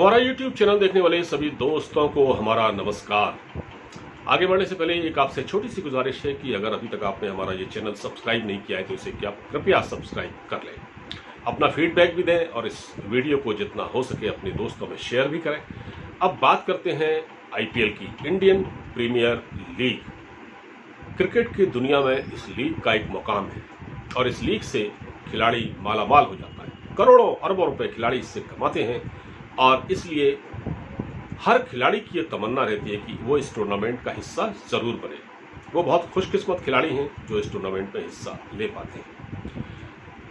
हमारा YouTube channel देखने वाले सभी दोस्तों को हमारा नमस्कार। आगे बढ़ने से पहले एक आपसे छोटी सी गुजारिश है कि अगर अभी तक आपने हमारा ये चैनल सब्सक्राइब नहीं किया है तो इसे कृपया सब्सक्राइब कर लें, अपना फीडबैक भी दें और इस वीडियो को जितना हो सके अपने दोस्तों में शेयर भी करें। अब बात करते हैं IPL की, इंडियन प्रीमियर लीग। क्रिकेट की दुनिया में इस लीग का एक मुकाम है और इस लीग से खिलाड़ी मालामाल हो जाता है। करोड़ों अरबों रुपए खिलाड़ी इससे कमाते हैं और इसलिए हर खिलाड़ी की ये तमन्ना रहती है कि वो इस टूर्नामेंट का हिस्सा जरूर बने। वो बहुत खुशकिस्मत खिलाड़ी हैं जो इस टूर्नामेंट में हिस्सा ले पाते हैं।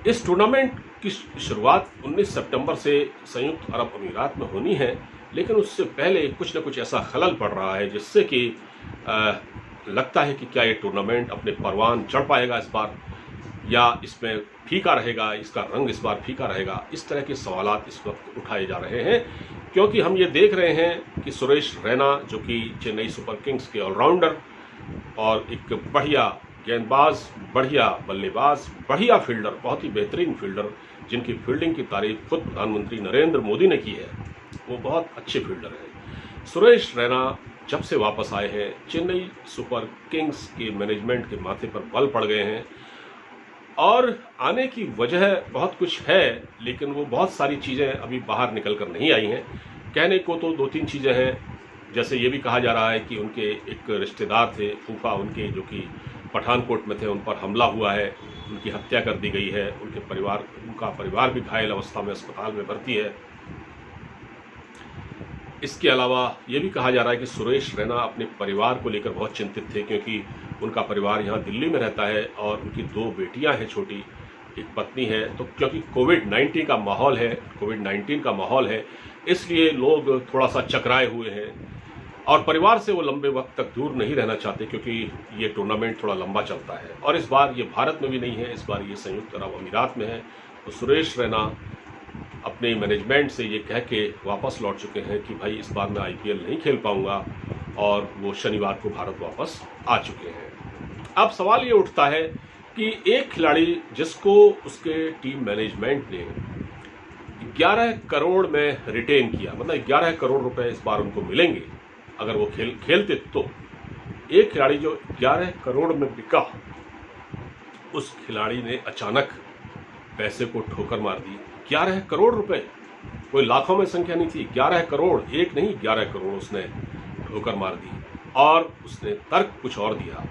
इस टूर्नामेंट की शुरुआत 19 सितंबर से संयुक्त अरब अमीरात में होनी है, लेकिन उससे पहले कुछ न कुछ ऐसा खलल पड़ रहा है जिससे कि लगता है कि क्या ये टूर्नामेंट अपने परवान चढ़ पाएगा इस बार, या इसमें फीका रहेगा, इसका रंग इस बार फीका रहेगा। इस तरह के सवालात इस वक्त उठाए जा रहे हैं क्योंकि हम ये देख रहे हैं कि सुरेश रैना, जो कि चेन्नई सुपर किंग्स के ऑलराउंडर और एक बढ़िया गेंदबाज, बढ़िया बल्लेबाज, बढ़िया फील्डर, बहुत ही बेहतरीन फील्डर, जिनकी फील्डिंग की तारीफ खुद प्रधानमंत्री नरेंद्र मोदी ने की है, वो बहुत अच्छे फील्डर हैं। सुरेश रैना जब से वापस आए हैं, चेन्नई सुपर किंग्स के मैनेजमेंट के माथे पर बल पड़ गए हैं और आने की वजह बहुत कुछ है, लेकिन वो बहुत सारी चीज़ें अभी बाहर निकल कर नहीं आई हैं। कहने को तो 2-3 चीज़ें हैं, जैसे ये भी कहा जा रहा है कि उनके एक रिश्तेदार थे, फूफा उनके, जो कि पठानकोट में थे, उन पर हमला हुआ है, उनकी हत्या कर दी गई है। उनका परिवार भी घायल अवस्था में अस्पताल में भर्ती है। इसके अलावा ये भी कहा जा रहा है कि सुरेश रैना अपने परिवार को लेकर बहुत चिंतित थे क्योंकि उनका परिवार यहाँ दिल्ली में रहता है और उनकी 2 बेटियां हैं, छोटी, एक पत्नी है। तो क्योंकि कोविड-19 का माहौल है, इसलिए लोग थोड़ा सा चकराए हुए हैं और परिवार से वो लंबे वक्त तक दूर नहीं रहना चाहते क्योंकि ये टूर्नामेंट थोड़ा लंबा चलता है और इस बार ये भारत में भी नहीं है, इस बार ये संयुक्त अरब अमीरात में है। तो सुरेश रैना अपने मैनेजमेंट से ये कह के वापस लौट चुके हैं कि भाई इस बार मैं IPL नहीं खेल पाऊंगा और वो शनिवार को भारत वापस आ चुके हैं। अब सवाल ये उठता है कि एक खिलाड़ी जिसको उसके टीम मैनेजमेंट ने 11 करोड़ में रिटेन किया, मतलब 11 करोड़ रुपए इस बार उनको मिलेंगे अगर वो खेलते, तो एक खिलाड़ी जो 11 करोड़ में बिका, उस खिलाड़ी ने अचानक पैसे को ठोकर मार दी। 11 करोड़ रुपए, कोई लाखों में संख्या नहीं थी, 11 करोड़, एक नहीं 11 करोड़ उसने ठोकर मार दी और उसने तर्क कुछ और दिया।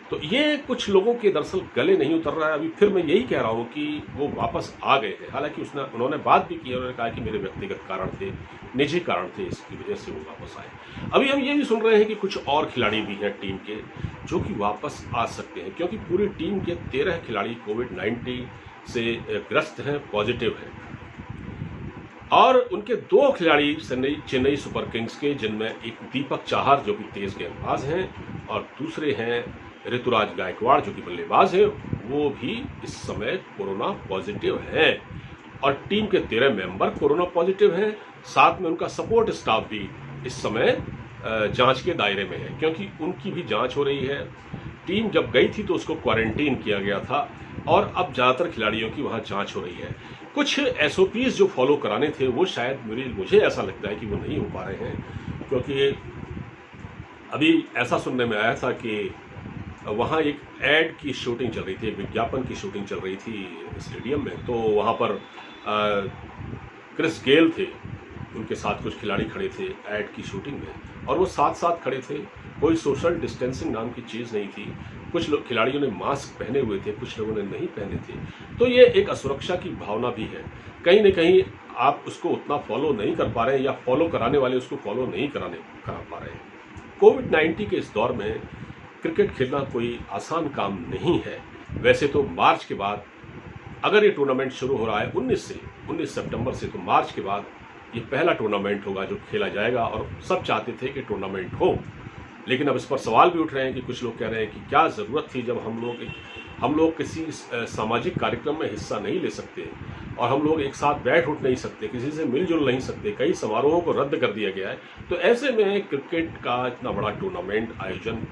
तो ये कुछ लोगों के दरअसल गले नहीं उतर रहा है। अभी फिर मैं यही कह रहा हूँ कि वो वापस आ गए हैं, हालांकि उन्होंने बात भी की, उन्होंने कहा कि मेरे व्यक्तिगत कारण थे, निजी कारण थे, इसकी वजह से वो वापस आए। अभी हम ये भी सुन रहे हैं कि कुछ और खिलाड़ी भी हैं टीम के जो कि वापस आ सकते हैं क्योंकि पूरी टीम के 13 खिलाड़ी कोविड-19 से ग्रस्त हैं, पॉजिटिव हैं और उनके 2 खिलाड़ी चेन्नई सुपर किंग्स के, जिनमें एक दीपक चाहर जो कि तेज गेंदबाज हैं और दूसरे हैं ऋतुराज गायकवाड़ जो कि बल्लेबाज हैं, वो भी इस समय कोरोना पॉजिटिव हैं और टीम के 13 मेंबर कोरोना पॉजिटिव हैं। साथ में उनका सपोर्ट स्टाफ भी इस समय जांच के दायरे में है क्योंकि उनकी भी जांच हो रही है। टीम जब गई थी तो उसको क्वारंटीन किया गया था और अब ज़्यादातर खिलाड़ियों की वहाँ जांच हो रही है। कुछ SOPs जो फॉलो कराने थे वो शायद मुझे ऐसा लगता है कि वो नहीं हो पा रहे हैं क्योंकि अभी ऐसा सुनने में आया था कि वहाँ एक एड की शूटिंग चल रही थी, एक विज्ञापन की शूटिंग चल रही थी स्टेडियम में, तो वहाँ पर क्रिस गेल थे, उनके साथ कुछ खिलाड़ी खड़े थे एड की शूटिंग में और वो साथ साथ खड़े थे। कोई सोशल डिस्टेंसिंग नाम की चीज़ नहीं थी। कुछ लोग खिलाड़ियों ने मास्क पहने हुए थे, कुछ लोगों ने नहीं पहने थे। तो ये एक असुरक्षा की भावना भी है। कहीं न कहीं आप उसको उतना फॉलो नहीं कर पा रहे हैं या फॉलो कराने वाले उसको फॉलो नहीं करा पा रहे हैं। कोविड-19 के इस दौर में क्रिकेट खेलना कोई आसान काम नहीं है। वैसे तो मार्च के बाद, अगर ये टूर्नामेंट शुरू हो रहा है 19 सितंबर से, तो मार्च के बाद ये पहला टूर्नामेंट होगा जो खेला जाएगा और सब चाहते थे कि टूर्नामेंट हो। लेकिन अब इस पर सवाल भी उठ रहे हैं कि कुछ लोग कह रहे हैं कि क्या ज़रूरत थी जब हम लोग किसी सामाजिक कार्यक्रम में हिस्सा नहीं ले सकते और हम लोग एक साथ बैठ उठ नहीं सकते, किसी से मिलजुल नहीं सकते, कई समारोहों को रद्द कर दिया गया है। तो ऐसे में क्रिकेट का इतना बड़ा टूर्नामेंट आयोजन,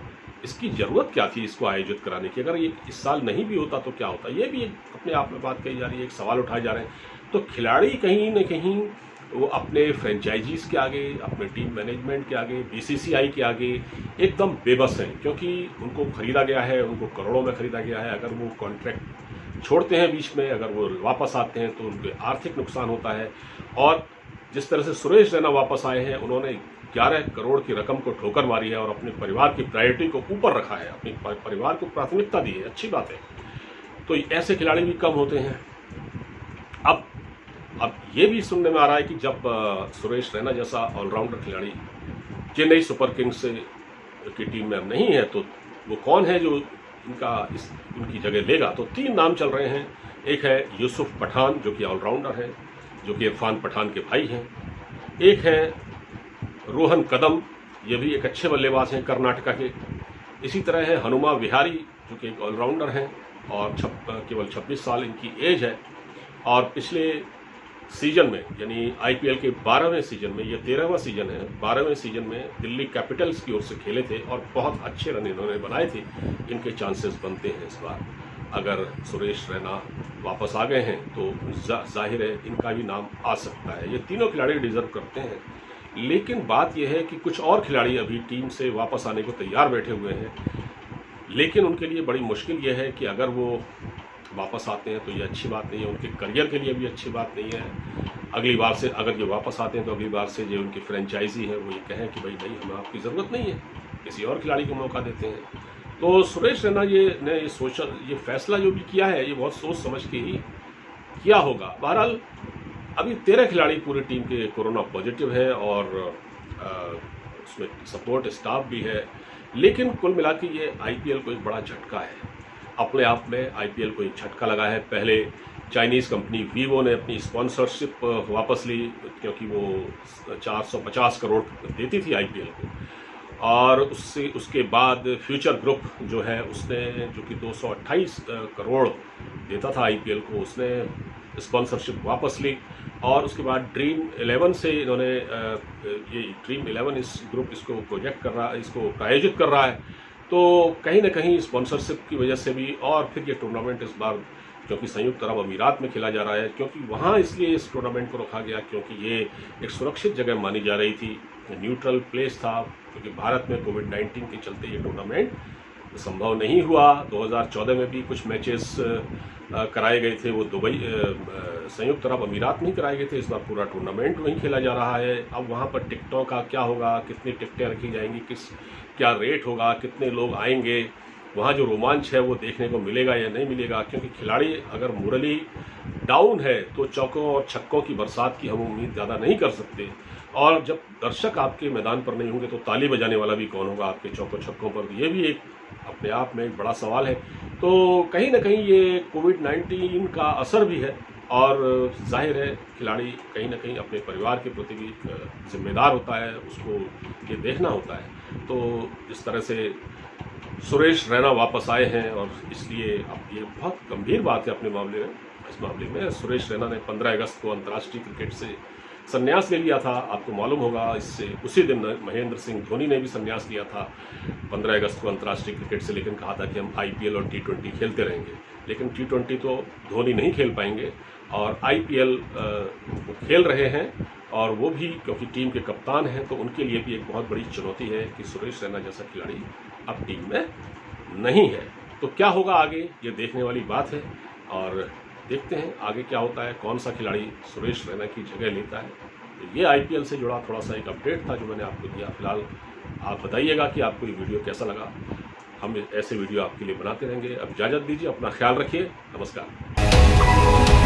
इसकी ज़रूरत क्या थी इसको आयोजित कराने की? अगर ये इस साल नहीं भी होता तो क्या होता? ये भी अपने आप में बात कही जा रही है, एक सवाल उठाए जा रहे हैं। तो खिलाड़ी कहीं न कहीं वो अपने फ्रेंचाइजीज़ के आगे, अपने टीम मैनेजमेंट के आगे, बीसीसीआई के आगे एकदम बेबस हैं, क्योंकि उनको खरीदा गया है, उनको करोड़ों में खरीदा गया है। अगर वो कॉन्ट्रैक्ट छोड़ते हैं बीच में, अगर वो वापस आते हैं तो उनके आर्थिक नुकसान होता है। और जिस तरह से सुरेश रैना वापस आए हैं, उन्होंने 11 करोड़ की रकम को ठोकर मारी है और अपने परिवार की प्रायोरिटी को ऊपर रखा है, अपने परिवार को प्राथमिकता दी है, अच्छी बात है। तो ऐसे खिलाड़ी भी कम होते हैं। अब ये भी सुनने में आ रहा है कि जब सुरेश रैना जैसा ऑलराउंडर खिलाड़ी चेन्नई सुपर किंग्स की टीम में अब नहीं है, तो वो कौन है जो उनकी जगह लेगा। तो 3 नाम चल रहे हैं। एक है यूसुफ पठान, जो कि ऑलराउंडर है, जो कि इरफान पठान के भाई हैं। एक है रोहन कदम, ये भी एक अच्छे बल्लेबाज हैं कर्नाटका के। इसी तरह है हनुमा विहारी, जो कि एक ऑलराउंडर हैं और केवल 26 साल इनकी एज है। और पिछले सीजन में, यानी आईपीएल के 12वें सीजन में, ये 13वां सीजन है, 12वें सीजन में दिल्ली कैपिटल्स की ओर से खेले थे और बहुत अच्छे रन इन्होंने बनाए थे। इनके चांसेस बनते हैं इस बार, अगर सुरेश रैना वापस आ गए हैं तो जाहिर है इनका भी नाम आ सकता है। ये तीनों खिलाड़ी डिजर्व करते हैं। लेकिन बात यह है कि कुछ और खिलाड़ी अभी टीम से वापस आने को तैयार बैठे हुए हैं, लेकिन उनके लिए बड़ी मुश्किल यह है कि अगर वो वापस आते हैं तो ये अच्छी बात नहीं है, उनके करियर के लिए भी अच्छी बात नहीं है। अगली बार से अगर ये वापस आते हैं तो अगली बार से जो उनकी फ्रेंचाइजी है वो ये कहें कि भाई नहीं, हमें आपकी ज़रूरत नहीं है, किसी और खिलाड़ी को मौका देते हैं। तो सुरेश रैना ने ये फैसला जो भी किया है, ये बहुत सोच समझ के ही किया होगा। बहरहाल अभी 13 खिलाड़ी पूरी टीम के कोरोना पॉजिटिव हैं और उसमें सपोर्ट स्टाफ भी है। लेकिन कुल मिला के ये आईपीएल को एक बड़ा झटका है। अपने आप में आईपीएल को एक झटका लगा है। पहले चाइनीज़ कंपनी वीवो ने अपनी स्पॉन्सरशिप वापस ली, क्योंकि वो 450 करोड़ देती थी आईपीएल को। और उसके बाद फ्यूचर ग्रुप जो है, उसने, जो कि 228 करोड़ देता था आईपीएल को, उसने स्पॉन्सरशिप वापस ली। और उसके बाद ड्रीम 11 से इन्होंने ये ड्रीम 11 इस ग्रुप इसको प्रोजेक्ट कर रहा है, इसको प्रायोजित कर रहा है। तो कहीं ना कहीं स्पॉन्सरशिप की वजह से भी, और फिर ये टूर्नामेंट इस बार क्योंकि संयुक्त अरब अमीरात में खेला जा रहा है, क्योंकि वहाँ इसलिए इस टूर्नामेंट को रखा गया क्योंकि ये एक सुरक्षित जगह मानी जा रही थी, न्यूट्रल प्लेस था, क्योंकि भारत में कोविड-19 के चलते ये टूर्नामेंट संभव नहीं हुआ। 2014 में भी कुछ मैचेस कराए गए थे, वो दुबई संयुक्त अरब अमीरात में ही कराए गए थे। इस बार पूरा टूर्नामेंट वहीं खेला जा रहा है। अब वहाँ पर टिकटों का क्या होगा, कितनी टिकटें रखी जाएंगी, क्या रेट होगा, कितने लोग आएंगे, वहाँ जो रोमांच है वो देखने को मिलेगा या नहीं मिलेगा। क्योंकि खिलाड़ी अगर मोरली डाउन है तो चौकों और छक्कों की बरसात की हम उम्मीद ज़्यादा नहीं कर सकते। और जब दर्शक आपके मैदान पर नहीं होंगे तो ताली बजाने वाला भी कौन होगा आपके चौकों छक्कों पर, ये भी एक अपने आप में एक बड़ा सवाल है। तो कहीं ना कहीं ये कोविड-19 का असर भी है और जाहिर है खिलाड़ी कहीं ना कहीं अपने परिवार के प्रति भी जिम्मेदार होता है, उसको ये देखना होता है। तो इस तरह से सुरेश रैना वापस आए हैं और इसलिए अब ये बहुत गंभीर बात है अपने मामले में। इस मामले में सुरेश रैना ने 15 अगस्त को अंतर्राष्ट्रीय क्रिकेट से संन्यास ले लिया था। आपको मालूम होगा, इससे उसी दिन महेंद्र सिंह धोनी ने भी संन्यास लिया था 15 अगस्त को अंतर्राष्ट्रीय क्रिकेट से, लेकिन कहा था कि हम आईपीएल और टी20 खेलते रहेंगे। लेकिन टी20 तो धोनी नहीं खेल पाएंगे और आईपीएल वो खेल रहे हैं, और वो भी क्योंकि टीम के कप्तान हैं, तो उनके लिए भी एक बहुत बड़ी चुनौती है कि सुरेश रैना जैसा खिलाड़ी अब टीम में नहीं है। तो क्या होगा आगे, ये देखने वाली बात है और देखते हैं आगे क्या होता है, कौन सा खिलाड़ी सुरेश रैना की जगह लेता है। तो ये आईपीएल से जुड़ा थोड़ा सा एक अपडेट था जो मैंने आपको दिया। फिलहाल आप बताइएगा कि आपको ये वीडियो कैसा लगा। हम ऐसे वीडियो आपके लिए बनाते रहेंगे। अब इजाज़त दीजिए, अपना ख्याल रखिए, नमस्कार।